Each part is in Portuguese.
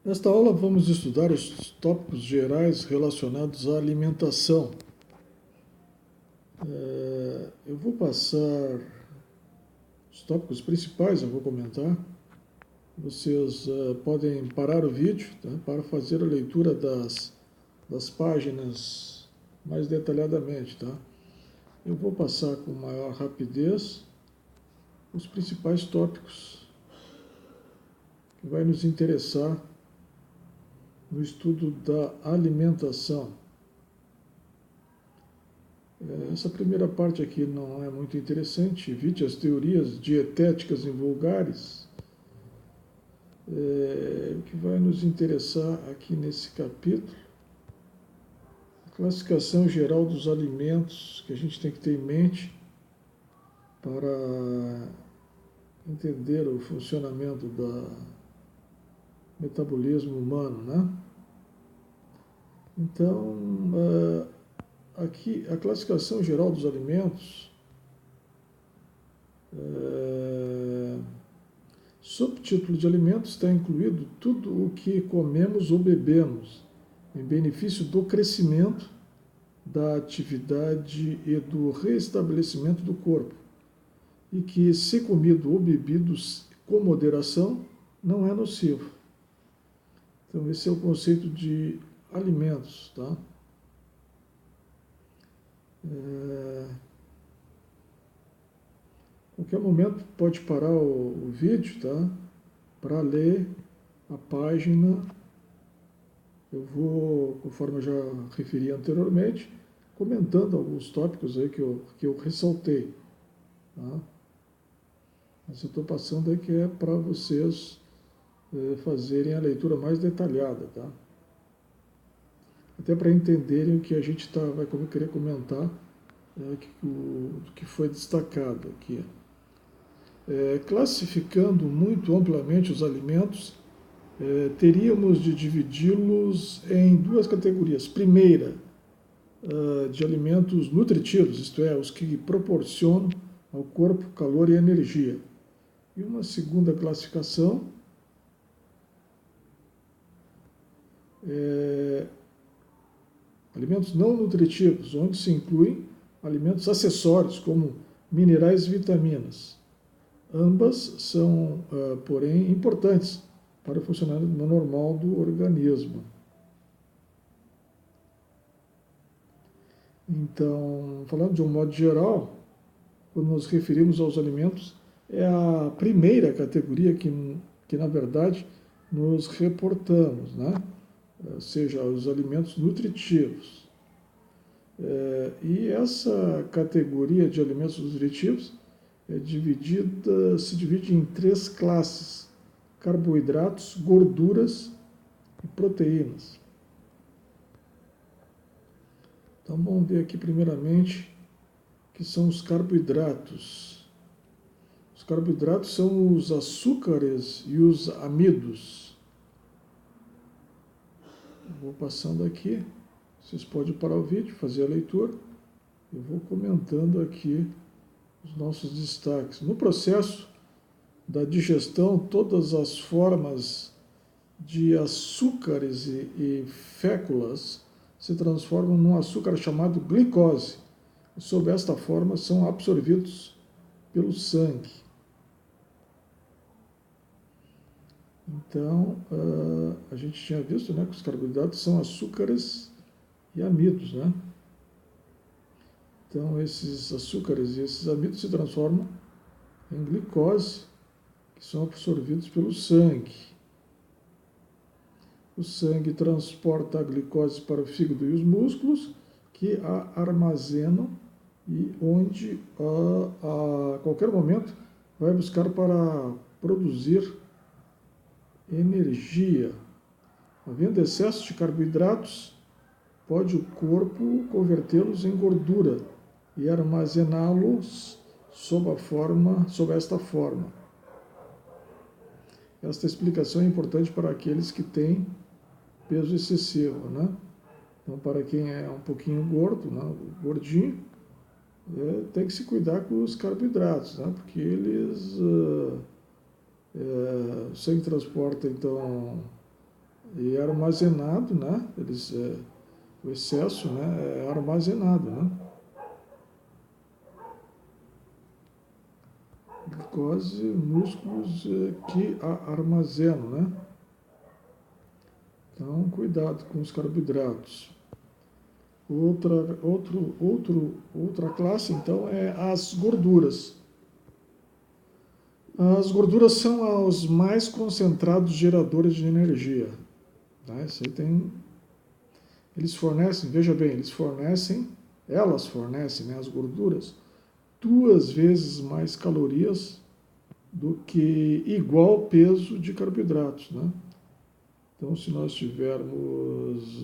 Nesta aula vamos estudar os tópicos gerais relacionados à alimentação. Eu vou passar os tópicos principais, eu vou comentar. Vocês podem parar o vídeo, tá, para fazer a leitura das páginas mais detalhadamente. Tá? Eu vou passar com maior rapidez os principais tópicos que vai nos interessar no estudo da alimentação. Essa primeira parte aqui não é muito interessante, evite as teorias dietéticas invulgares. O que vai nos interessar aqui nesse capítulo, a classificação geral dos alimentos que a gente tem que ter em mente para entender o funcionamento do metabolismo humano, né? Então, aqui a classificação geral dos alimentos, subtítulo de alimentos está incluído tudo o que comemos ou bebemos, em benefício do crescimento, da atividade e do restabelecimento do corpo, e que, se comido ou bebido com moderação, não é nocivo. Então, esse é o conceito de alimentos, tá? Qualquer momento pode parar o vídeo, tá? Para ler a página. Eu vou, conforme eu já referi anteriormente, comentando alguns tópicos aí que eu ressaltei. Tá? Mas eu estou passando aí que é para vocês fazerem a leitura mais detalhada, tá? Até para entenderem o que a gente vai querer comentar, o que foi destacado aqui. Classificando muito amplamente os alimentos, teríamos de dividi-los em duas categorias. Primeira, de alimentos nutritivos, isto é, os que proporcionam ao corpo calor e energia. E uma segunda classificação, alimentos não nutritivos, onde se incluem alimentos acessórios, como minerais e vitaminas. Ambas são, porém, importantes para o funcionamento normal do organismo. Então, falando de um modo geral, quando nos referimos aos alimentos, é a primeira categoria que na verdade, nos reportamos, né? Ou seja, os alimentos nutritivos. E essa categoria de alimentos nutritivos se divide em três classes: carboidratos, gorduras e proteínas. Então vamos ver aqui primeiramente o que são os carboidratos. Os carboidratos são os açúcares e os amidos. Vou passando aqui, vocês podem parar o vídeo, fazer a leitura. Eu vou comentando aqui os nossos destaques. No processo da digestão, todas as formas de açúcares e féculas se transformam num açúcar chamado glicose. E, sob esta forma, são absorvidos pelo sangue. Então, a gente tinha visto, né, que os carboidratos são açúcares e amidos, né? Então, esses açúcares e esses amidos se transformam em glicose, que são absorvidos pelo sangue. O sangue transporta a glicose para o fígado e os músculos, que a armazenam e onde a qualquer momento vai buscar para produzir energia. Havendo excesso de carboidratos, pode o corpo convertê-los em gordura e armazená-los sob esta forma. Esta explicação é importante para aqueles que têm peso excessivo, né? Então, para quem é um pouquinho gordo, né, gordinho, tem que se cuidar com os carboidratos, né? Porque eles, o sangue transporta, então, e é armazenado, né? O excesso, né, é armazenado, né? Glicose, músculos que armazenam, né? Então, cuidado com os carboidratos. Outra classe, então, é as gorduras. As gorduras são os mais concentrados geradores de energia. Tá? Isso aí eles fornecem, veja bem, elas fornecem, né, as gorduras, 2 vezes mais calorias do que igual peso de carboidratos, né? Então, se nós tivermos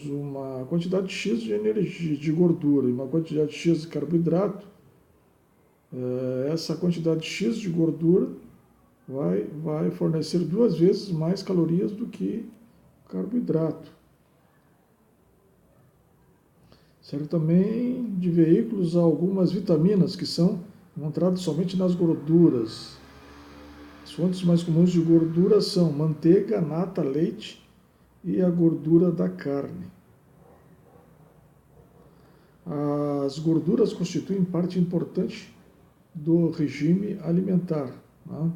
uma quantidade X de energia, de gordura e uma quantidade X de carboidrato, essa quantidade X de gordura vai fornecer 2 vezes mais calorias do que carboidrato. Serve também de veículos a algumas vitaminas que são encontradas somente nas gorduras. As fontes mais comuns de gordura são manteiga, nata, leite e a gordura da carne. As gorduras constituem parte importante do regime alimentar, né?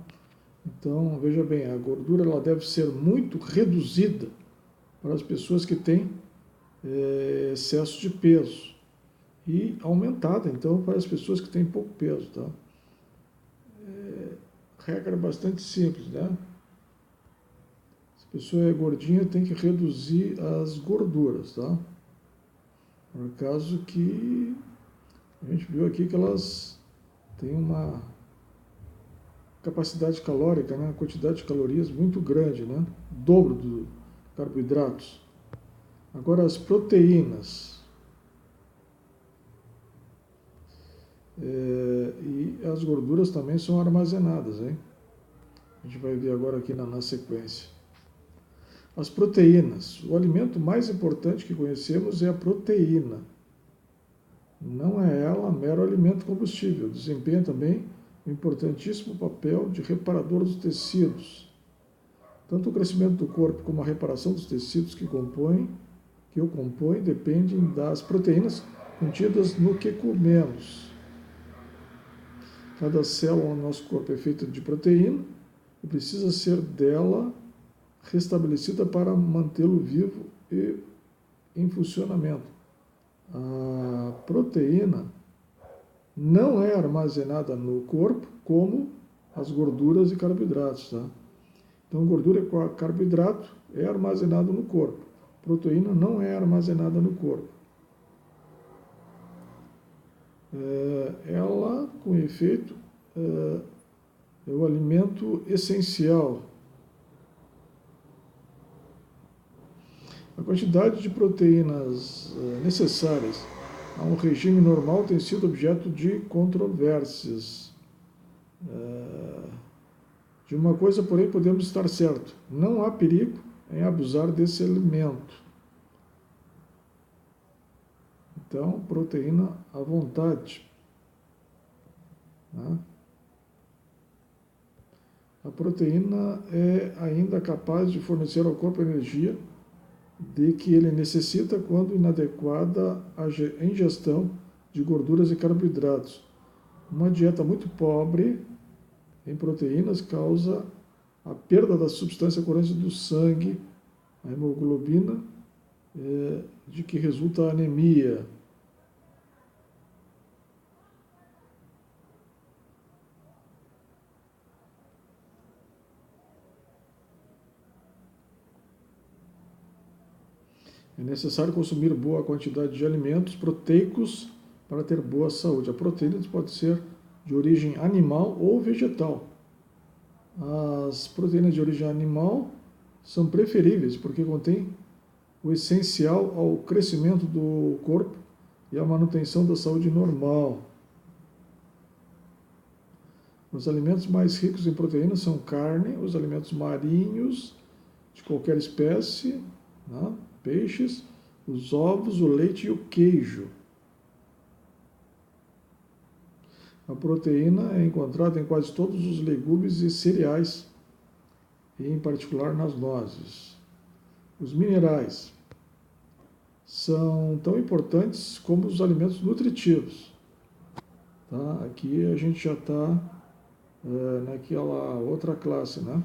Então, veja bem, a gordura ela deve ser muito reduzida para as pessoas que têm excesso de peso e aumentada, então, para as pessoas que têm pouco peso, tá? Regra bastante simples, né? Se a pessoa é gordinha, tem que reduzir as gorduras, tá? Por causa que a gente viu aqui que elas têm uma capacidade calórica, né? Uma quantidade de calorias muito grande, né? Dobro dos carboidratos. Agora, as proteínas. E as gorduras também são armazenadas, hein? A gente vai ver agora aqui na sequência. As proteínas. O alimento mais importante que conhecemos é a proteína. Não é ela mero alimento combustível. Desempenha também um importantíssimo papel de reparador dos tecidos. Tanto o crescimento do corpo como a reparação dos tecidos que o compõem dependem das proteínas contidas no que comemos. Cada célula no nosso corpo é feita de proteína e precisa ser dela restabelecida para mantê-lo vivo e em funcionamento. A proteína não é armazenada no corpo como as gorduras e carboidratos, tá? Então, gordura e carboidrato é armazenado no corpo. Proteína não é armazenada no corpo. Ela, com efeito, é o alimento essencial. A quantidade de proteínas necessárias a um regime normal tem sido objeto de controvérsias. De uma coisa, porém, podemos estar certo: não há perigo em abusar desse alimento. Então, proteína à vontade. Né? A proteína é ainda capaz de fornecer ao corpo a energia de que ele necessita quando inadequada a ingestão de gorduras e carboidratos. Uma dieta muito pobre em proteínas causa a perda da substância corante do sangue, a hemoglobina, de que resulta a anemia. É necessário consumir boa quantidade de alimentos proteicos para ter boa saúde. A proteína pode ser de origem animal ou vegetal. As proteínas de origem animal são preferíveis porque contêm o essencial ao crescimento do corpo e à manutenção da saúde normal. Os alimentos mais ricos em proteínas são carne, os alimentos marinhos de qualquer espécie, né? Peixes, os ovos, o leite e o queijo. A proteína é encontrada em quase todos os legumes e cereais, e em particular nas nozes. Os minerais são tão importantes como os alimentos nutritivos. Tá? Aqui a gente já está naquela outra classe, né?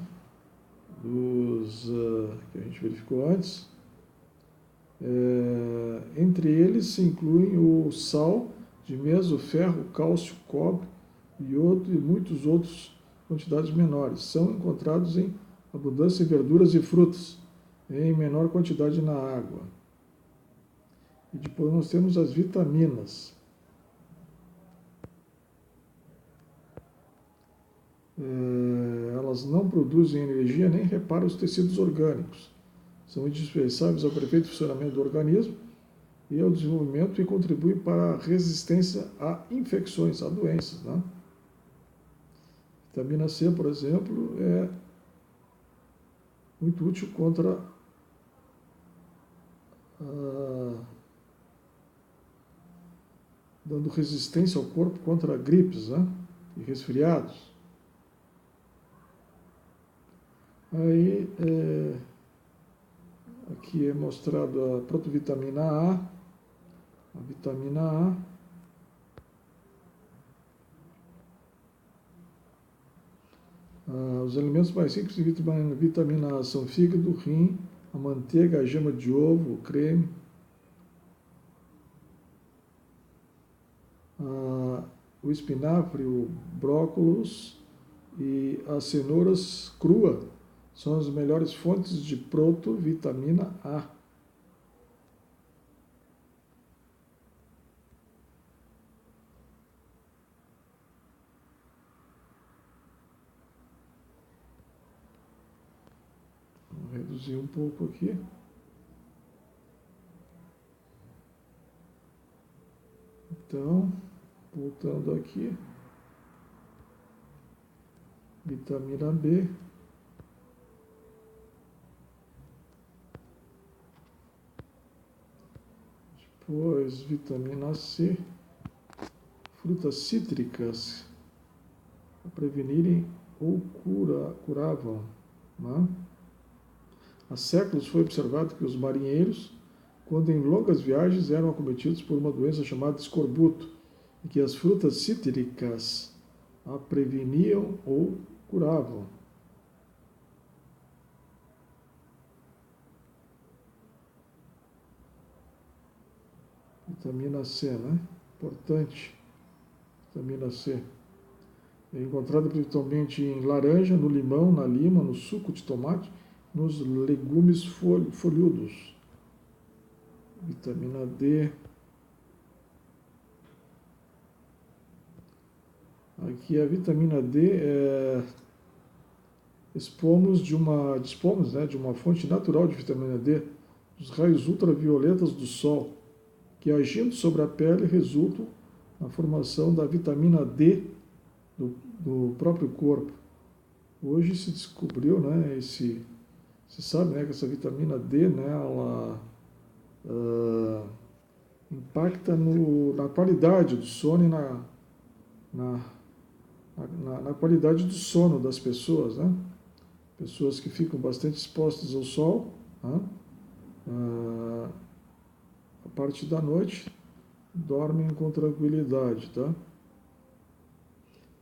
Que a gente verificou antes. Entre eles se incluem o sal de mesa, o ferro, o cálcio, o cobre, iodo e muitos outros quantidades menores. São encontrados em abundância em verduras e frutas, em menor quantidade na água. E depois nós temos as vitaminas. Elas não produzem energia nem reparam os tecidos orgânicos. São indispensáveis ao perfeito funcionamento do organismo e ao desenvolvimento e contribuem para a resistência a infecções, a doenças. Né? Vitamina C, por exemplo, é muito útil contra dando resistência ao corpo contra gripes, né? E resfriados. Aí, aqui é mostrado a protovitamina A, a vitamina A. Os alimentos mais ricos em vitamina A são fígado, rim, a manteiga, a gema de ovo, o creme. O espinafre, o brócolis e as cenouras cruas são as melhores fontes de protovitamina A. Vou reduzir um pouco aqui. Então, voltando aqui, vitamina B. Depois, vitamina C. Frutas cítricas para prevenirem ou curavam. Né? Há séculos foi observado que os marinheiros, quando em longas viagens, eram acometidos por uma doença chamada escorbuto, e que as frutas cítricas a preveniam ou curavam. Vitamina C, né? Importante. Vitamina C. É encontrada principalmente em laranja, no limão, na lima, no suco de tomate, nos legumes folhudos. Vitamina D. Aqui a vitamina D dispomos de uma fonte natural de vitamina D, dos raios ultravioletas do sol, que agindo sobre a pele resultam na formação da vitamina D do próprio corpo. Hoje se descobriu, né, se sabe, né, que essa vitamina D, né, ela impacta na qualidade do sono e na qualidade do sono das pessoas, né? Pessoas que ficam bastante expostas ao sol, né? A parte da noite dormem com tranquilidade, tá?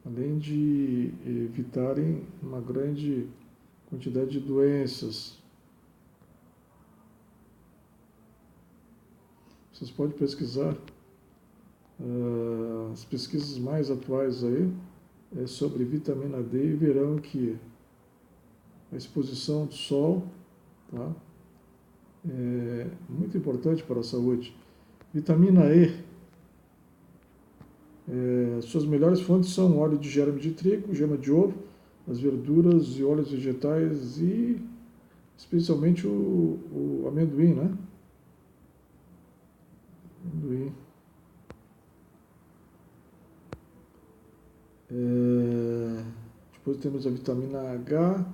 Além de evitarem uma grande quantidade de doenças. Vocês podem pesquisar as pesquisas mais atuais aí sobre vitamina D e verão que a exposição do sol, tá, é muito importante para a saúde. Vitamina E, suas melhores fontes são óleo de germe de trigo, gema de ovo, as verduras e óleos vegetais e especialmente o amendoim, né? Amendoim. Depois temos a vitamina H,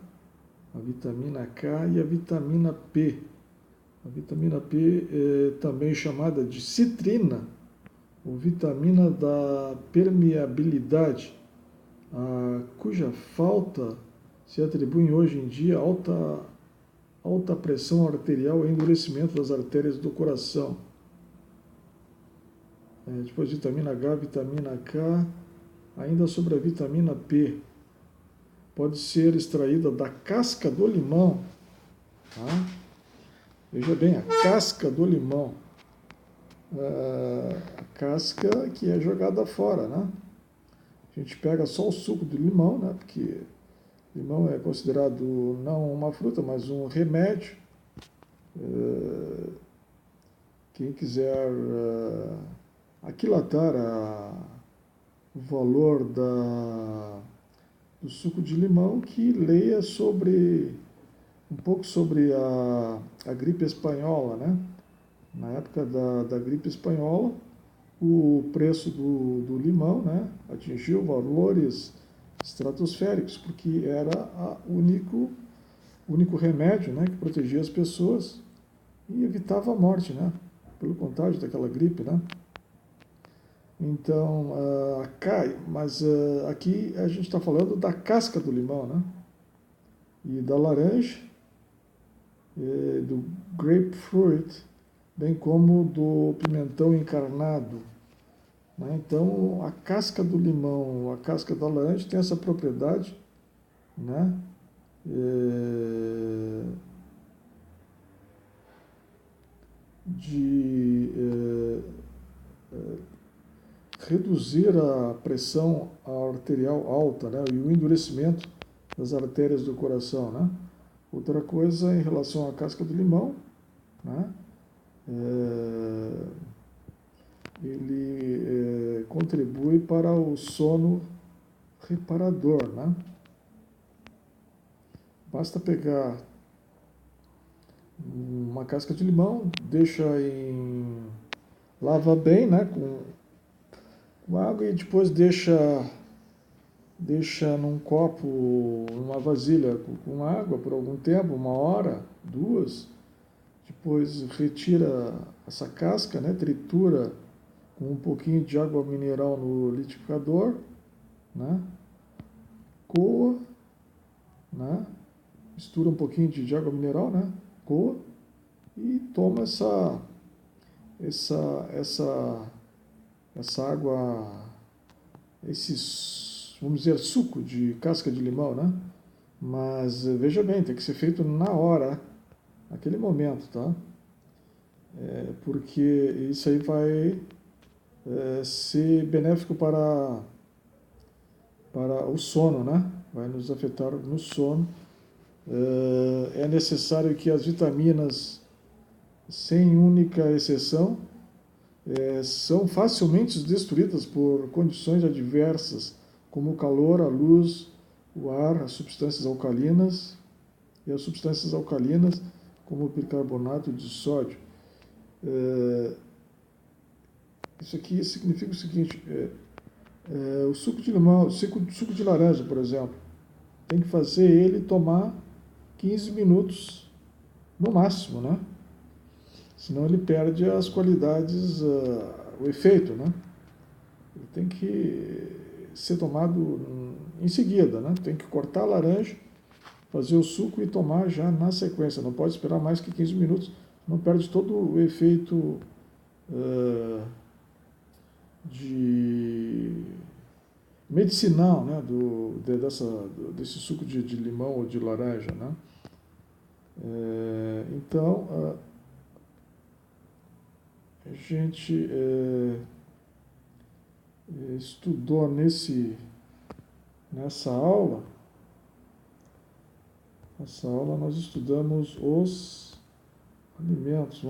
a vitamina K e a vitamina P. A vitamina P é também chamada de citrina, ou vitamina da permeabilidade, cuja falta se atribui hoje em dia alta pressão arterial e endurecimento das artérias do coração. Depois vitamina H, vitamina K, ainda sobre a vitamina P. Pode ser extraída da casca do limão. Tá? Veja bem, a casca do limão. A casca que é jogada fora, né? A gente pega só o suco do limão, né? Porque limão é considerado não uma fruta, mas um remédio. Quem quiser aquilatar o valor do suco de limão, que leia um pouco sobre a gripe espanhola, né? Na época da gripe espanhola, o preço do limão, né, atingiu valores estratosféricos, porque era o único remédio, né, que protegia as pessoas e evitava a morte, né, pelo contágio daquela gripe, né. Então, mas aqui a gente está falando da casca do limão, né, e da laranja, do grapefruit, bem como do pimentão encarnado. Então, a casca do limão, a casca da laranja tem essa propriedade, né, de reduzir a pressão arterial alta, né, e o endurecimento das artérias do coração, né. Outra coisa em relação à casca do limão, né, ele contribui para o sono reparador, né. Basta pegar uma casca de limão, lava bem, né, com água e depois deixa num copo, numa vasilha com água por algum tempo, 1 hora, 2. Depois retira essa casca, né, tritura com um pouquinho de água mineral no liquidificador, né, coa, né, mistura um pouquinho de água mineral, né, coa, e toma essa água, vamos dizer, suco de casca de limão, né? Mas veja bem, tem que ser feito na hora, naquele momento, tá? Porque isso aí vai ser benéfico para o sono, né? Vai nos afetar no sono. É necessário que as vitaminas, sem única exceção, são facilmente destruídas por condições adversas, como o calor, a luz, o ar, as substâncias alcalinas, e as substâncias alcalinas, como o bicarbonato de sódio. Isso aqui significa o seguinte: o suco de limão, suco de laranja, por exemplo, tem que fazer ele tomar 15 minutos no máximo, né? Senão ele perde as qualidades, o efeito, né? Ele tem que ser tomado em seguida, né? Tem que cortar a laranja, fazer o suco e tomar já na sequência. Não pode esperar mais que 15 minutos, não perde todo o efeito medicinal, né? Desse suco de limão ou de laranja, né? Então, a gente estudou nessa aula. Nessa aula nós estudamos os alimentos.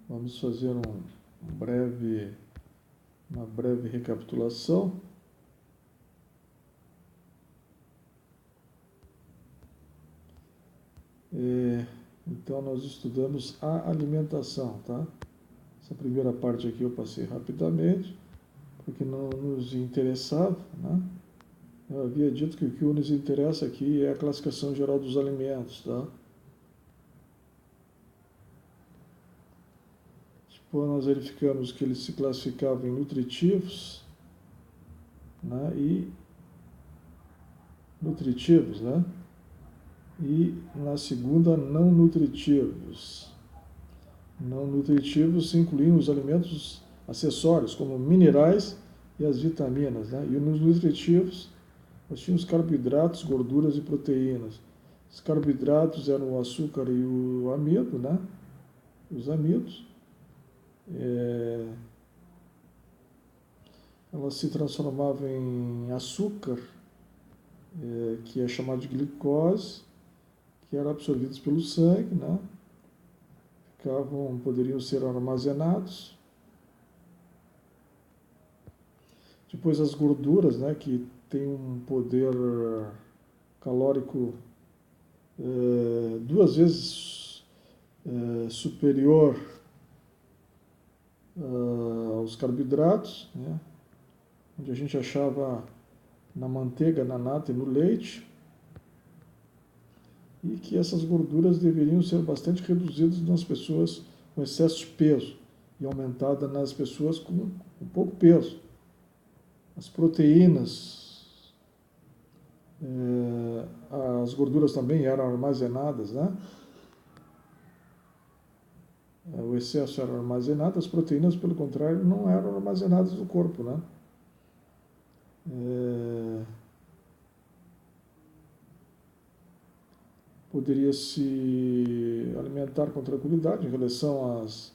Vamos fazer uma breve recapitulação. Então, nós estudamos a alimentação, tá? Essa primeira parte aqui eu passei rapidamente, porque não nos interessava, né? Eu havia dito que o que nos interessa aqui é a classificação geral dos alimentos, tá? Depois nós verificamos que eles se classificavam em nutritivos, né, e nutritivos, né, e na segunda não nutritivos. Não nutritivos incluíam os alimentos acessórios, como minerais e as vitaminas, né, e nos nutritivos nós tínhamos carboidratos, gorduras e proteínas. Os carboidratos eram o açúcar e o amido, né, os amidos. Elas se transformavam em açúcar, que é chamado de glicose, que era absorvidos pelo sangue, né? Poderiam ser armazenados. Depois as gorduras, né, que tem um poder calórico 2 vezes superior aos carboidratos, né, onde a gente achava na manteiga, na nata e no leite, e que essas gorduras deveriam ser bastante reduzidas nas pessoas com excesso de peso e aumentada nas pessoas com pouco peso. As proteínas, as gorduras também eram armazenadas, né? O excesso era armazenado, as proteínas, pelo contrário, não eram armazenadas no corpo, né? Poderia se alimentar com tranquilidade em relação às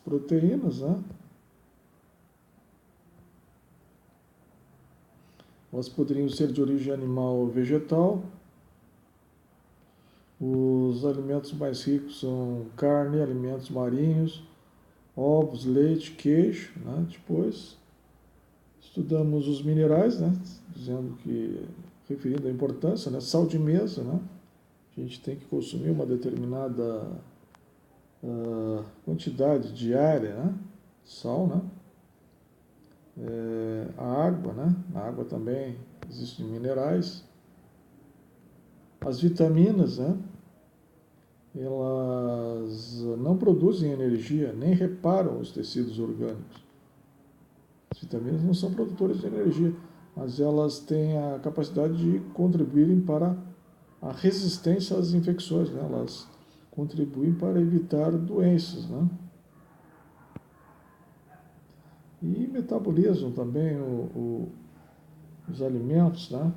proteínas, né? Elas poderiam ser de origem animal ou vegetal. Os alimentos mais ricos são carne, alimentos marinhos, ovos, leite, queijo, né? Depois estudamos os minerais, né? Dizendo que, referindo à importância, né? Sal de mesa, né? A gente tem que consumir uma determinada quantidade diária, né? Sal, né? A água, né? Na água também existem minerais. As vitaminas, né? Elas não produzem energia, nem reparam os tecidos orgânicos. As vitaminas não são produtoras de energia, mas elas têm a capacidade de contribuírem para a resistência às infecções, né? Elas contribuem para evitar doenças, né? E metabolizam também os alimentos, né?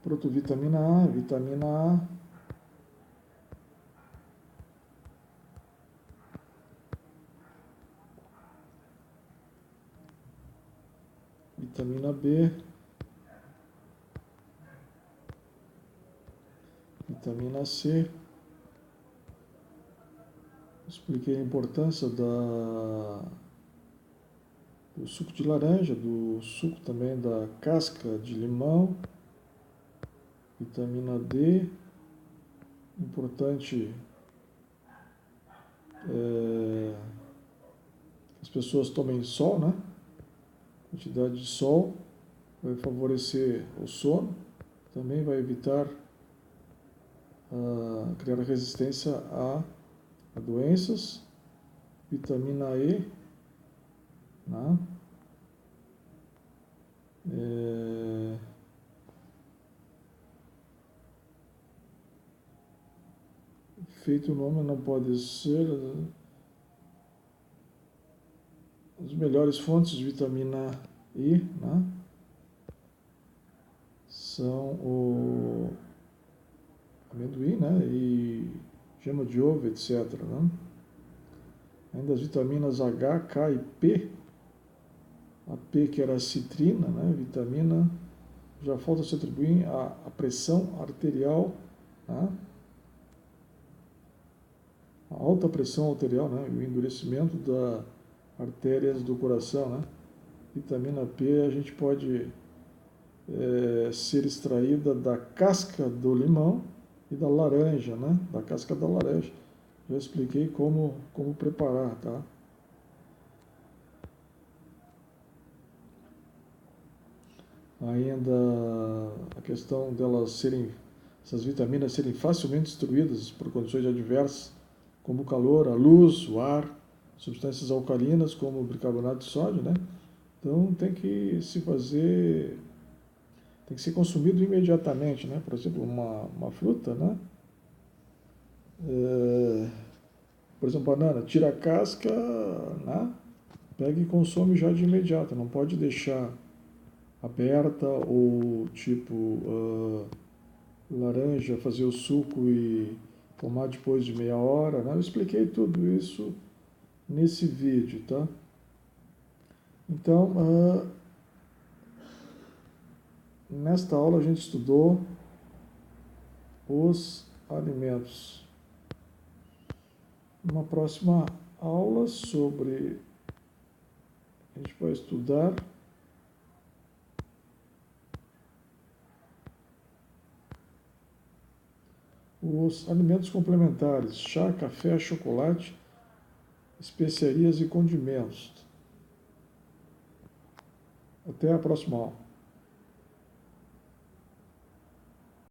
Protovitamina A, vitamina A, vitamina B, vitamina C. Expliquei a importância do suco de laranja, do suco também da casca de limão, vitamina D, importante que as pessoas tomem sol, né? Quantidade de sol vai favorecer o sono, também vai evitar criar resistência a doenças. Vitamina E, né? Feito o nome, não pode ser as melhores fontes de vitamina E, né? São o amendoim, né? E gema de ovo, etc., né? Ainda as vitaminas H, K e P. A P, que era a citrina, né? Vitamina, já falta se atribuir a pressão arterial, né? A alta pressão arterial, né? E o endurecimento das artérias do coração, né? Vitamina P a gente pode ser extraída da casca do limão e da laranja, né? Da casca da laranja. Já expliquei como preparar, tá? Ainda a questão delas serem, essas vitaminas serem facilmente destruídas por condições adversas, como o calor, a luz, o ar, substâncias alcalinas, como o bicarbonato de sódio, né? Então tem que ser consumido imediatamente, né? Por exemplo, uma fruta, né? Por exemplo, banana, tira a casca, né? Pega e consome já de imediato, não pode deixar aberta ou tipo laranja, fazer o suco e tomar depois de meia hora, né? Eu expliquei tudo isso nesse vídeo, tá? Então, nesta aula a gente estudou os alimentos. Numa próxima aula a gente vai estudar os alimentos complementares, chá, café, chocolate, especiarias e condimentos. Até a próxima aula.